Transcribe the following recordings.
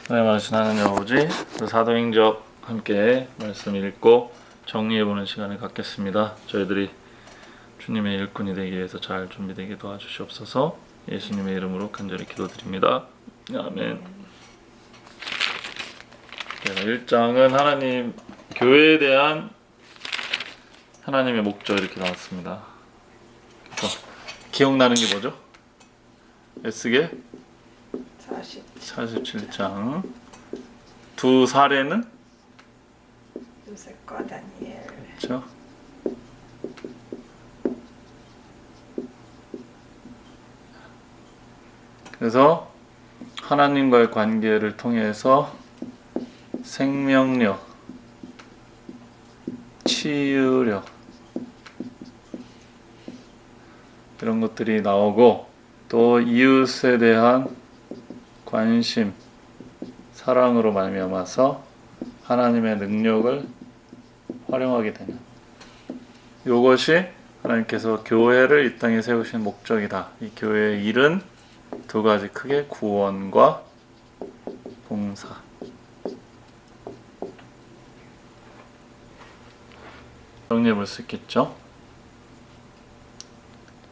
하나님 아버지, 하나님 아버지, 사도행적 함께 말씀 읽고 정리해보는 시간을 갖겠습니다. 저희들이 주님의 일꾼이 되기 위해서 잘 준비되게 도와주시옵소서. 예수님의 이름으로 간절히 기도드립니다. 아멘. 1장은 하나님, 교회에 대한 하나님의 목적 이렇게 나왔습니다. 기억나는 게 뭐죠? 에스겔 47장. 두 사례는? 요셉과 다니엘. 그렇죠. 그래서 하나님과의 관계를 통해서 생명력, 치유력 이런 것들이 나오고, 또 이웃에 대한 관심, 사랑으로 말미암아서 하나님의 능력을 활용하게 되는, 이것이 하나님께서 교회를 이 땅에 세우신 목적이다. 이 교회의 일은 두 가지 크게 구원과 봉사. 정리해 볼 수 있겠죠?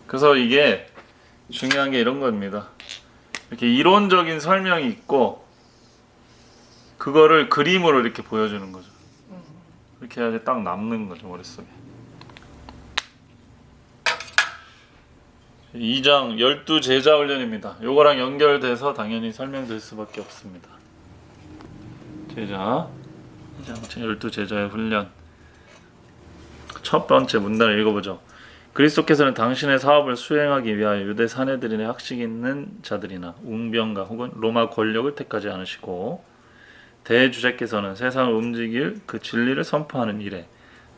그래서 이게 중요한 게 이런 겁니다. 이렇게 이론적인 설명이 있고 그거를 그림으로 이렇게 보여주는 거죠. 이렇게 해야지 딱 남는 거죠, 머릿속에. 2장 12제자 훈련입니다. 요거랑 연결돼서 당연히 설명될 수밖에 없습니다. 제자 12제자의 훈련. 첫 번째 문단을 읽어보죠. 그리스도께서는 당신의 사업을 수행하기 위하여 유대 사내들인의 학식 있는 자들이나 웅병가 혹은 로마 권력을 택하지 않으시고, 대주자께서는 세상을 움직일 그 진리를 선포하는 일에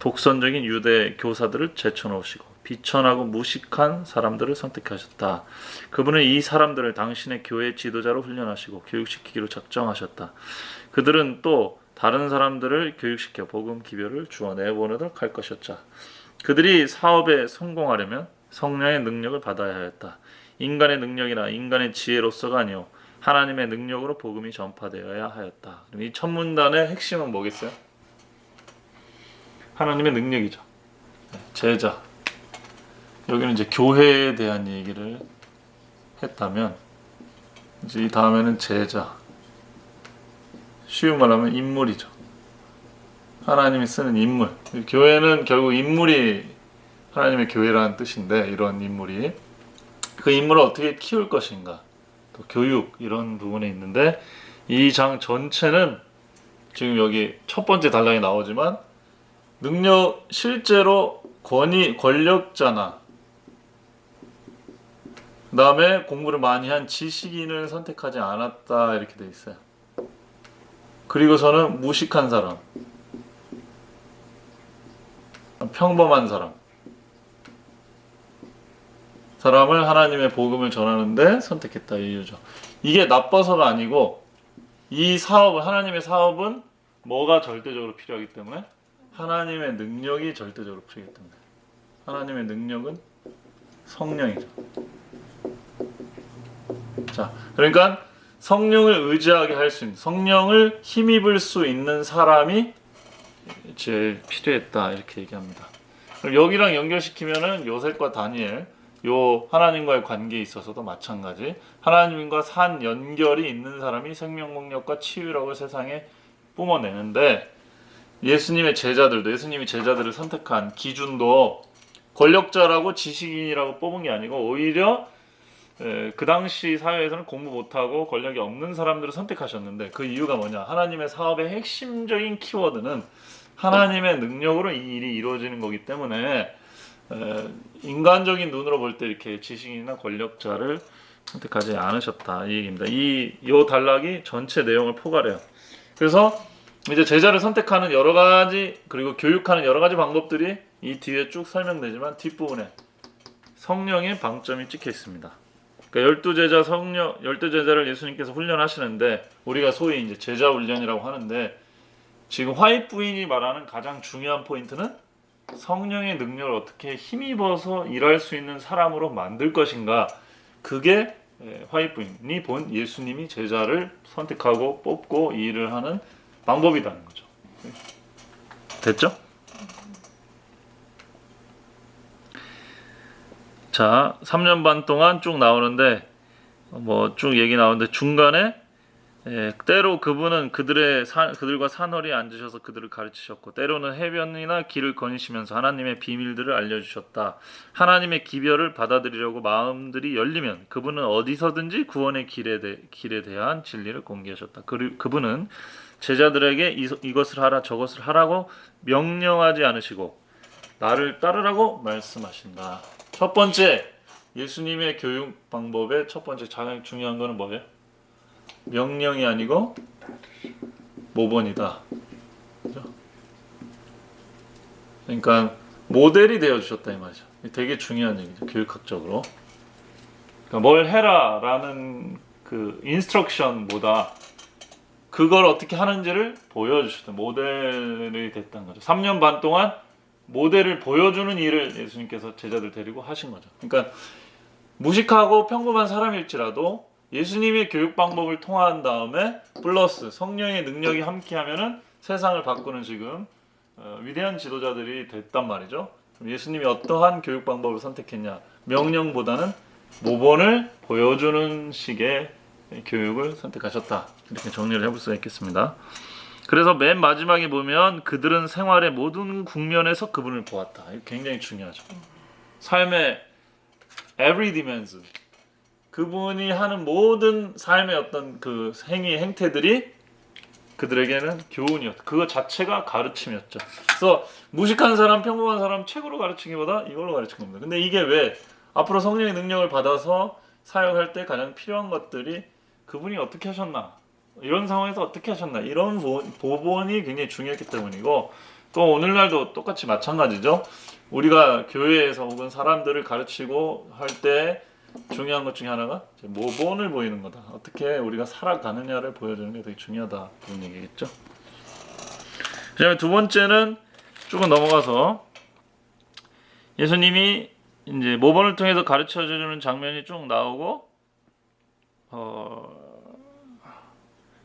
독선적인 유대 교사들을 제쳐놓으시고 비천하고 무식한 사람들을 선택하셨다. 그분은 이 사람들을 당신의 교회 지도자로 훈련하시고 교육시키기로 작정하셨다. 그들은 또 다른 사람들을 교육시켜 복음 기별을 주어 내보내도록 할 것이었다. 그들이 사업에 성공하려면 성령의 능력을 받아야 하였다. 인간의 능력이나 인간의 지혜로서가 아니요 하나님의 능력으로 복음이 전파되어야 하였다. 이 첫 문단의 핵심은 뭐겠어요? 하나님의 능력이죠. 제자. 여기는 이제 교회에 대한 얘기를 했다면, 이제 이 다음에는 제자. 쉬운 말하면 인물이죠. 하나님이 쓰는 인물. 교회는 결국 인물이 하나님의 교회라는 뜻인데, 이런 인물이 그 인물을 어떻게 키울 것인가, 또 교육, 이런 부분에 있는데, 이 장 전체는 지금 여기 첫 번째 단락이 나오지만 능력, 실제로 권력자나 그 다음에 공부를 많이 한 지식인을 선택하지 않았다, 이렇게 돼 있어요. 그리고서는 무식한 사람, 평범한 사람을 하나님의 복음을 전하는데 선택했다, 이 이유죠. 이게 나빠서가 아니고, 이 사업은, 하나님의 사업은 뭐가 절대적으로 필요하기 때문에? 하나님의 능력이 절대적으로 필요하기 때문에. 하나님의 능력은 성령이죠. 자, 그러니까 성령을 의지하게 할 수 있는, 성령을 힘입을 수 있는 사람이 제일 필요했다, 이렇게 얘기합니다. 그럼 여기랑 연결시키면은 요셉과 다니엘, 요 하나님과의 관계에 있어서도 마찬가지, 하나님과 산 연결이 있는 사람이 생명력과 치유력을 세상에 뿜어내는데, 예수님이 제자들을 선택한 기준도 권력자라고 지식인이라고 뽑은 게 아니고, 오히려 그 당시 사회에서는 공부 못하고 권력이 없는 사람들을 선택하셨는데, 그 이유가 뭐냐? 하나님의 사업의 핵심적인 키워드는 하나님의 능력으로 이 일이 이루어지는 거기 때문에, 인간적인 눈으로 볼 때 이렇게 지식인이나 권력자를 선택하지 않으셨다, 이 얘기입니다. 이 단락이 전체 내용을 포괄해요. 그래서 이제 제자를 선택하는 여러 가지, 그리고 교육하는 여러 가지 방법들이 이 뒤에 쭉 설명되지만 뒷부분에 성령의 방점이 찍혀 있습니다. 그러니까 12제자를 예수님께서 훈련하시는데, 우리가 소위 이제 제자 훈련이라고 하는데, 지금 화이트 부인이 말하는 가장 중요한 포인트는 성령의 능력을 어떻게 힘입어서 일할 수 있는 사람으로 만들 것인가, 그게 화이트부인이 본 예수님이 제자를 선택하고 뽑고 이 일을 하는 방법이라는 거죠. 됐죠? 자, 3년 반 동안 쭉 나오는데 뭐 쭉 얘기 나오는데 중간에 때로 그분은 그들과 산허리에 앉으셔서 그들을 가르치셨고 때로는 해변이나 길을 거니시면서 하나님의 비밀들을 알려주셨다. 하나님의 기별을 받아들이려고 마음들이 열리면 그분은 어디서든지 구원의 길에 대한 진리를 공개하셨다. 그분은 제자들에게 이것을 하라 저것을 하라고 명령하지 않으시고 나를 따르라고 말씀하신다. 첫 번째 예수님의 교육 방법의 첫 번째 가장 중요한 거는 뭐예요? 명령이 아니고 모본이다. 그렇죠? 그러니까 모델이 되어 주셨다 이 말이죠. 되게 중요한 얘기죠. 교육학적으로. 그러니까 뭘 해라라는 그 인스트럭션보다 그걸 어떻게 하는지를 보여주셨다. 모델이 됐다는 거죠. 3년 반 동안 모델을 보여주는 일을 예수님께서 제자들 데리고 하신 거죠. 그러니까 무식하고 평범한 사람일지라도 예수님의 교육 방법을 통한 다음에 플러스 성령의 능력이 함께하면은 세상을 바꾸는 지금 위대한 지도자들이 됐단 말이죠. 예수님이 어떠한 교육 방법을 선택했냐? 명령보다는 모본을 보여주는 식의 교육을 선택하셨다. 이렇게 정리를 해볼 수가 있겠습니다. 그래서 맨 마지막에 보면 그들은 생활의 모든 국면에서 그분을 보았다. 이거 굉장히 중요하죠. 삶의 every dimension. 그분이 하는 모든 삶의 어떤 그 행태들이 그들에게는 교훈이었다. 그거 자체가 가르침이었죠. 그래서 무식한 사람, 평범한 사람 책으로 가르치기보다 이걸로 가르친 겁니다. 근데 이게 왜 앞으로 성령의 능력을 받아서 사역할 때 가장 필요한 것들이 그분이 어떻게 하셨나? 이런 상황에서 어떻게 하셨나? 이런 보본이 굉장히 중요했기 때문이고 또 오늘날도 똑같이 마찬가지죠. 우리가 교회에서 혹은 사람들을 가르치고 할 때 중요한 것 중에 하나가 모본을 보이는 거다. 어떻게 우리가 살아가느냐를 보여주는 게 되게 중요하다. 그런 얘기겠죠. 그다음에 두 번째는 조금 넘어가서 예수님이 이제 모본을 통해서 가르쳐주는 장면이 쭉 나오고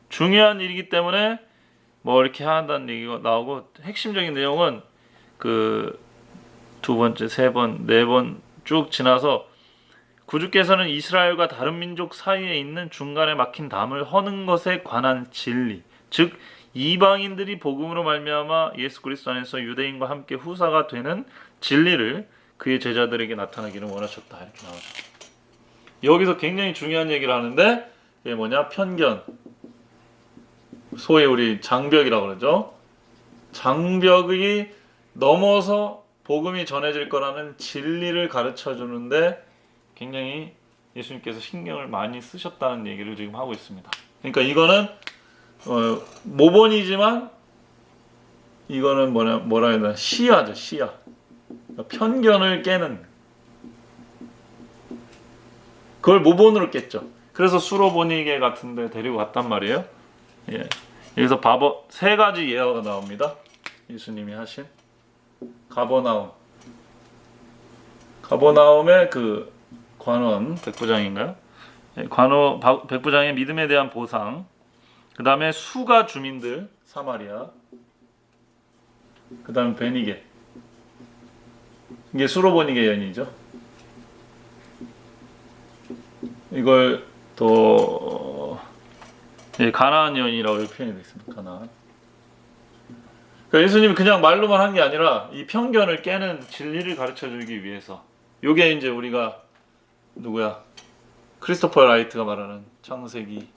중요한 일이기 때문에 뭐 이렇게 한다는 얘기가 나오고 핵심적인 내용은 그 두 번째, 세 번, 네 번 쭉 지나서 구주께서는 이스라엘과 다른 민족 사이에 있는 중간에 막힌 담을 허는 것에 관한 진리, 즉 이방인들이 복음으로 말미암아 예수 그리스도 안에서 유대인과 함께 후사가 되는 진리를 그의 제자들에게 나타나기를 원하셨다. 이렇게 나오죠. 여기서 굉장히 중요한 얘기를 하는데 이게 뭐냐? 편견. 소위 우리 장벽이라고 그러죠. 장벽이 넘어서 복음이 전해질 거라는 진리를 가르쳐 주는데 굉장히 예수님께서 신경을 많이 쓰셨다는 얘기를 지금 하고 있습니다. 그러니까 이거는 모본이지만 이거는 뭐라 해야 되나? 시야죠, 시야. 그러니까 편견을 깨는 그걸 모본으로 깼죠. 그래서 수로보니게 같은데 데리고 갔단 말이에요. 예. 여기서 세 가지 예화가 나옵니다. 예수님이 하신 가버나움의 그 관원 백부장인가요? 예, 백부장의 믿음에 대한 보상. 그 다음에 수가 주민들 사마리아. 그 다음에 베니게. 이게 수로보니게 여인이죠. 이걸 또 가나안 여인이라고 표현이 되어 있습니다. 가나안. 그러니까 예수님이 그냥 말로만 한 게 아니라 이 편견을 깨는 진리를 가르쳐주기 위해서. 요게 이제 우리가 누구야? 크리스토퍼 라이트가 말하는 창세기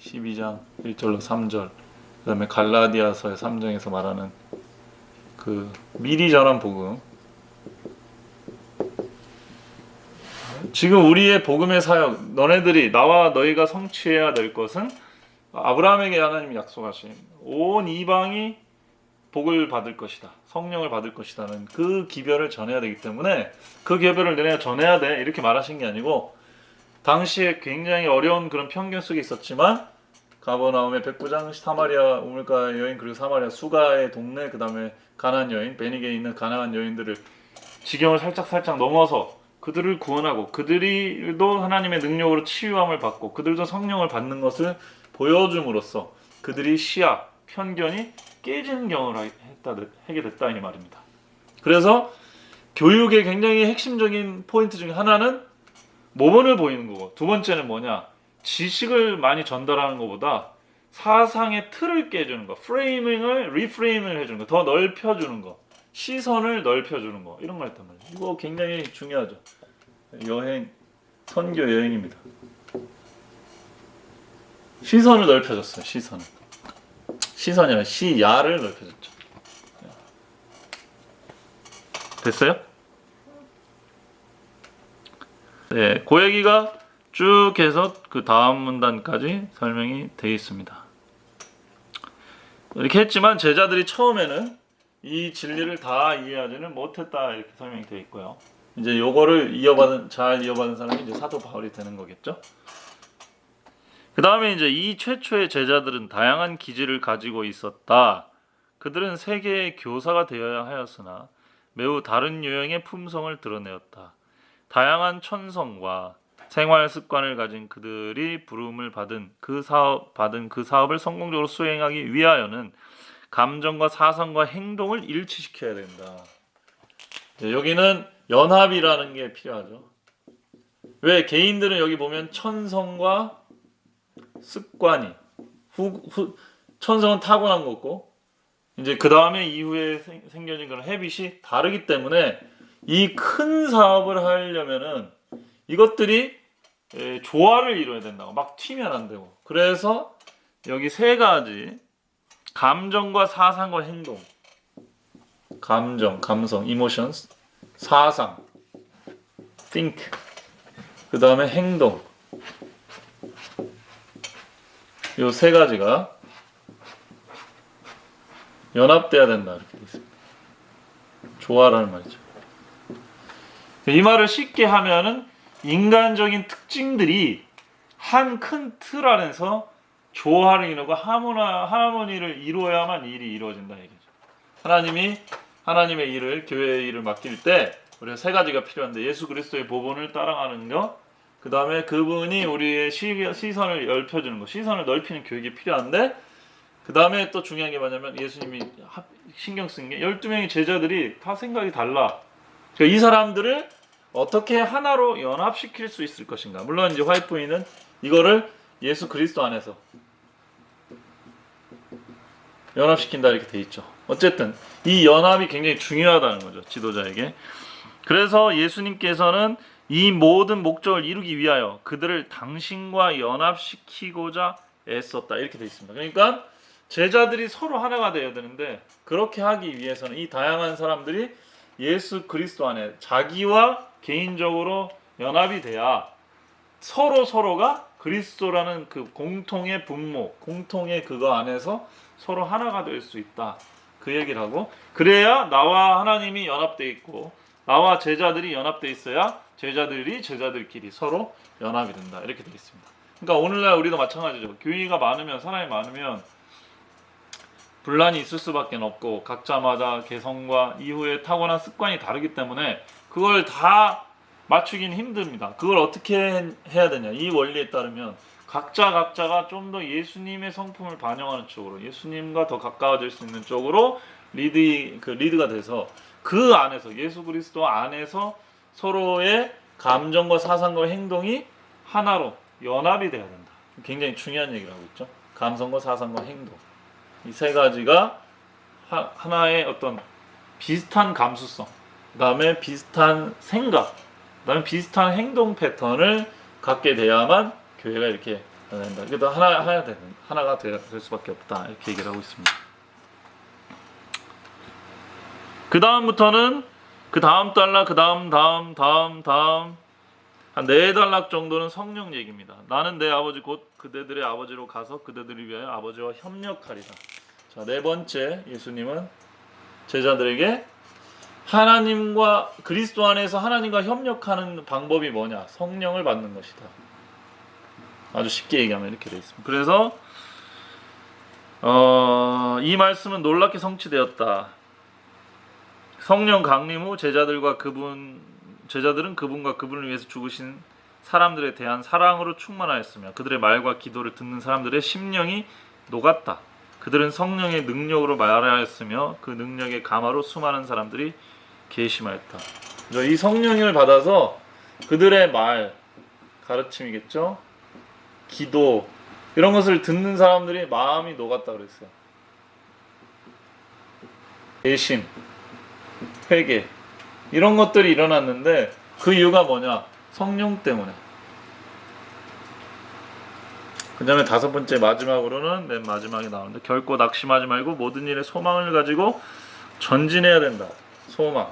12장 1절로 3절, 그 다음에 갈라디아서의 3장에서 말하는 그 미리 전한 복음. 지금 우리의 복음의 사역, 너네들이 나와 너희가 성취해야 될 것은 아브라함에게 하나님이 약속하신 온 이방이 복을 받을 것이다, 성령을 받을 것이다는 그 기별을 전해야 되기 때문에 그 기별을 너네가 전해야 돼 이렇게 말하신 게 아니고 당시에 굉장히 어려운 그런 편견 속에 있었지만 가버나움의 백부장, 사마리아 우물가 여인, 그리고 사마리아 수가의 동네, 그 다음에 가나안 여인, 베니게에 있는 가나안 여인들을 지경을 살짝 넘어서 그들을 구원하고 그들도 하나님의 능력으로 치유함을 받고 그들도 성령을 받는 것을 보여줌으로써 그들이 시야, 편견이 깨지는 경험을 하게 됐다 이 말입니다. 그래서 교육의 굉장히 핵심적인 포인트 중에 하나는 모범을 보이는 거고, 두 번째는 뭐냐, 지식을 많이 전달하는 것보다 사상의 틀을 깨주는 거, 리프레이밍을 해주는 거, 더 넓혀주는 거, 시선을 넓혀주는 거, 이런 거 했단 말이에요. 이거 굉장히 중요하죠. 선교 여행입니다. 시선을 넓혀줬어요. 시선이 아니라 시야를 넓혀줬죠. 됐어요? 네, 그 얘기가 쭉 해서 그 다음 문단까지 설명이 되어 있습니다. 이렇게 했지만 제자들이 처음에는 이 진리를 다 이해하지는 못했다 이렇게 설명이 되어 있고요. 이제 요거를 잘 이어받은 사람이 이제 사도 바울이 되는 거겠죠. 그 다음에 이제 이 최초의 제자들은 다양한 기질을 가지고 있었다. 그들은 세계의 교사가 되어야 하였으나 매우 다른 유형의 품성을 드러내었다. 다양한 천성과 생활 습관을 가진 그들이 부름을 받은 그 사업을 성공적으로 수행하기 위하여는 감정과 사상과 행동을 일치시켜야 된다. 여기는 연합이라는 게 필요하죠. 왜 개인들은 여기 보면 천성과 습관이 천성은 타고난 거고 이제 그 다음에 이후에 생겨진 그런 헤빗이 다르기 때문에 이 큰 사업을 하려면은 이것들이 조화를 이뤄야 된다고 막 튀면 안 되고 그래서 여기 세 가지 감정과 사상과 행동 감성, emotions 사상, think 그 다음에 행동 요 세 가지가 연합돼야 된다 이렇게 돼 있습니다. 조화라는 말이죠. 이 말을 쉽게 하면은 인간적인 특징들이 한 큰 틀 안에서 조화를 이루고 하모니를 이루어야만 일이 이루어진다 얘기죠. 하나님이 하나님의 일을 교회의 일을 맡길 때 우리가 세 가지가 필요한데 예수 그리스도의 보본을 따라가는 것, 그 다음에 그분이 우리의 시선을 넓혀주는 것, 시선을 넓히는 교육이 필요한데 그 다음에 또 중요한 게 뭐냐면 예수님이 신경 쓴 게 12명의 제자들이 다 생각이 달라. 그러니까 이 사람들을 어떻게 하나로 연합시킬 수 있을 것인가. 물론 이제 화이트부인은 이거를 예수 그리스도 안에서 연합시킨다 이렇게 돼 있죠. 어쨌든 이 연합이 굉장히 중요하다는 거죠. 지도자에게. 그래서 예수님께서는 이 모든 목적을 이루기 위하여 그들을 당신과 연합시키고자 애썼다 이렇게 돼 있습니다. 그러니까 제자들이 서로 하나가 되어야 되는데 그렇게 하기 위해서는 이 다양한 사람들이 예수 그리스도 안에 자기와 개인적으로 연합이 돼야 서로가 그리스도라는 그 공통의 분모, 공통의 그거 안에서 서로 하나가 될 수 있다. 그 얘기를 하고 그래야 나와 하나님이 연합되어 있고 나와 제자들이 연합되어 있어야 제자들이 제자들끼리 서로 연합이 된다. 이렇게 되어 있습니다. 그러니까 오늘날 우리도 마찬가지죠. 교회가 많으면 사람이 많으면 분란이 있을 수밖에 없고 각자마다 개성과 이후에 타고난 습관이 다르기 때문에 그걸 다 맞추기는 힘듭니다. 그걸 어떻게 해야 되냐? 이 원리에 따르면 각자가 좀 더 예수님의 성품을 반영하는 쪽으로 예수님과 더 가까워질 수 있는 쪽으로 리드가 돼서 그 안에서 예수 그리스도 안에서 서로의 감정과 사상과 행동이 하나로 연합이 돼야 된다. 굉장히 중요한 얘기를 하고 있죠. 감성과 사상과 행동. 이 세 가지가 하나의 어떤 비슷한 감수성, 그 다음에 비슷한 생각, 그 다음에 비슷한 행동 패턴을 갖게 돼야만 교회가 이렇게 된다. 그래도 하나가 될 수밖에 없다. 이렇게 얘기를 하고 있습니다. 그 다음부터는 그 다음 단락, 그 다음 한 4단락 정도는 성령 얘기입니다. 나는 내 아버지 곧 그대들의 아버지로 가서 그대들을 위하여 아버지와 협력하리라. 자, 네 번째 예수님은 제자들에게 하나님과 그리스도 안에서 하나님과 협력하는 방법이 뭐냐? 성령을 받는 것이다. 아주 쉽게 얘기하면 이렇게 되어 있습니다. 그래서 이 말씀은 놀랍게 성취되었다. 성령 강림 후 제자들과 그분 제자들은 그분과 그분을 위해서 죽으신 사람들에 대한 사랑으로 충만하였으며 그들의 말과 기도를 듣는 사람들의 심령이 녹았다. 그들은 성령의 능력으로 말하였으며 그 능력의 감화로 수많은 사람들이 계심하였다. 이 성령을 받아서 그들의 말, 가르침이겠죠? 기도 이런 것을 듣는 사람들이 마음이 녹았다 그랬어요. 배신, 회개 이런 것들이 일어났는데 그 이유가 뭐냐? 성령 때문에. 그 다음에 5번째 마지막으로는 맨 마지막에 나오는데 결코 낙심하지 말고 모든 일에 소망을 가지고 전진해야 된다. 소망.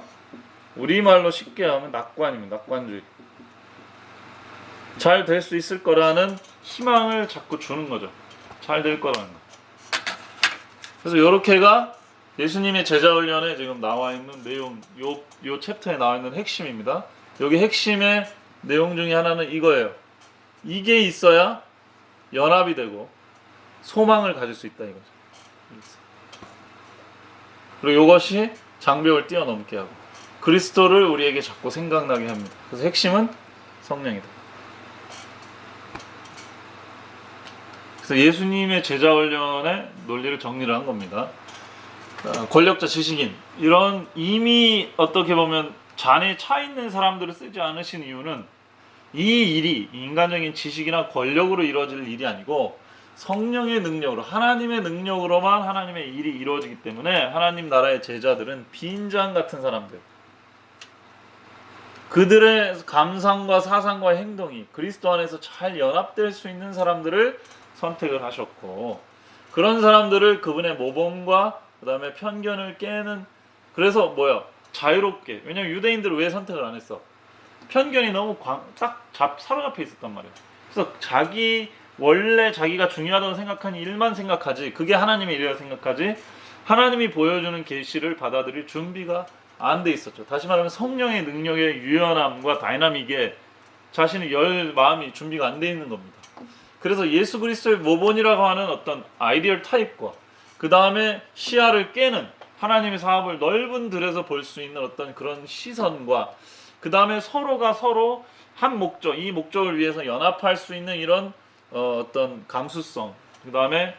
우리말로 쉽게 하면 낙관입니다. 낙관주의. 잘 될 수 있을 거라는 희망을 자꾸 주는 거죠. 잘 될 거라는 거. 그래서 요렇게가 예수님의 제자 훈련에 지금 나와 있는 내용, 요 챕터에 나와 있는 핵심입니다. 여기 핵심의 내용 중에 하나는 이거예요. 이게 있어야 연합이 되고 소망을 가질 수 있다 이거죠. 그리고 이것이 장벽을 뛰어넘게 하고 그리스도를 우리에게 자꾸 생각나게 합니다. 그래서 핵심은 성령이다. 그래서 예수님의 제자 훈련의 논리를 정리를 한 겁니다. 권력자, 지식인 이런 이미 어떻게 보면 잔에 차 있는 사람들을 쓰지 않으신 이유는 이 일이 인간적인 지식이나 권력으로 이루어질 일이 아니고 성령의 능력으로 하나님의 능력으로만 하나님의 일이 이루어지기 때문에 하나님 나라의 제자들은 빈장 같은 사람들, 그들의 감상과 사상과 행동이 그리스도 안에서 잘 연합될 수 있는 사람들을 선택을 하셨고 그런 사람들을 그분의 모범과 그 다음에 편견을 깨는 그래서 자유롭게 왜냐면 유대인들을 왜 선택을 안 했어? 편견이 너무 사로잡혀 있었단 말이에요. 그래서 원래 자기가 중요하다고 생각하는 일만 생각하지 그게 하나님의 일이라고 생각하지 하나님이 보여주는 계시를 받아들일 준비가 안 돼 있었죠. 다시 말하면 성령의 능력의 유연함과 다이나믹에 자신의 열 마음이 준비가 안 돼 있는 겁니다. 그래서 예수 그리스도의 모본이라고 하는 어떤 아이디얼 타입과 그 다음에 시야를 깨는 하나님의 사업을 넓은 들에서 볼 수 있는 어떤 그런 시선과 그 다음에 서로가 서로 한 목적, 이 목적을 위해서 연합할 수 있는 이런 어떤 감수성, 그 다음에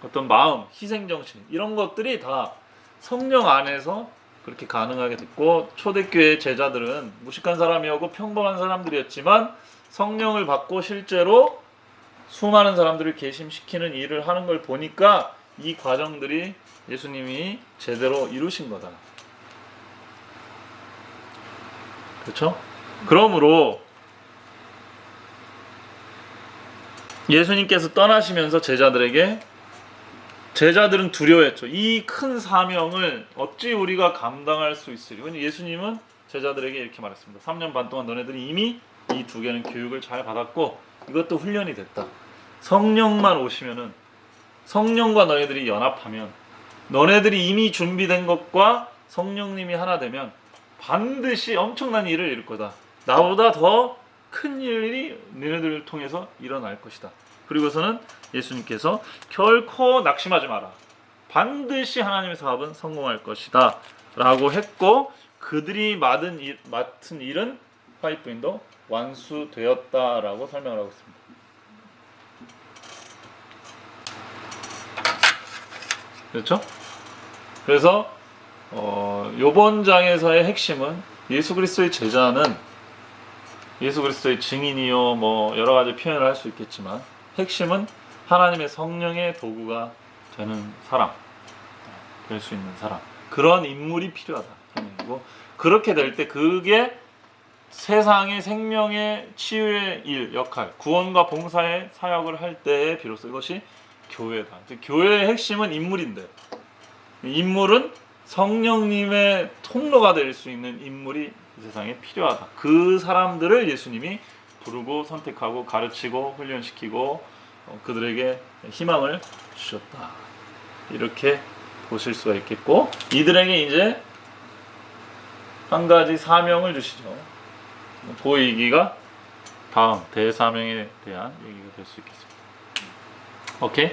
어떤 마음, 희생정신 이런 것들이 다 성령 안에서 그렇게 가능하게 됐고 초대교회 제자들은 무식한 사람이었고 평범한 사람들이었지만 성령을 받고 실제로 수많은 사람들을 계심시키는 일을 하는 걸 보니까 이 과정들이 예수님이 제대로 이루신 거다. 그렇죠? 그러므로 예수님께서 떠나시면서 제자들은 두려워했죠. 이 큰 사명을 어찌 우리가 감당할 수 있으리. 예수님은 제자들에게 이렇게 말했습니다. 3년 반 동안 너네들이 이미 이 2개는 교육을 잘 받았고 이것도 훈련이 됐다. 성령만 오시면은 성령과 너희들이 연합하면 너네들이 이미 준비된 것과 성령님이 하나 되면 반드시 엄청난 일을 이룰 거다. 나보다 더 큰 일이 너네들을 통해서 일어날 것이다. 그리고서는 예수님께서 결코 낙심하지 마라. 반드시 하나님의 사업은 성공할 것이다. 라고 했고 그들이 맡은 일은 화이트윈도 완수되었다라고 설명을 하고 있습니다. 그렇죠? 그래서 요번 장에서의 핵심은 예수 그리스도의 제자는 예수 그리스도의 증인이요 여러 가지 표현을 할 수 있겠지만 핵심은 하나님의 성령의 도구가 되는 사람, 될 수 있는 사람 그런 인물이 필요하다. 그리고 그렇게 될 때 그게 세상의 생명의 치유의 일, 역할, 구원과 봉사의 사역을 할 때에 비로소 이것이 교회다. 교회의 핵심은 인물인데 인물은 성령님의 통로가 될 수 있는 인물이 이 세상에 필요하다. 그 사람들을 예수님이 부르고 선택하고 가르치고 훈련시키고 그들에게 희망을 주셨다. 이렇게 보실 수가 있겠고 이들에게 이제 한 가지 사명을 주시죠. 그 얘기가 다음 대사명에 대한 얘기가 될 수 있겠습니다. 오케이?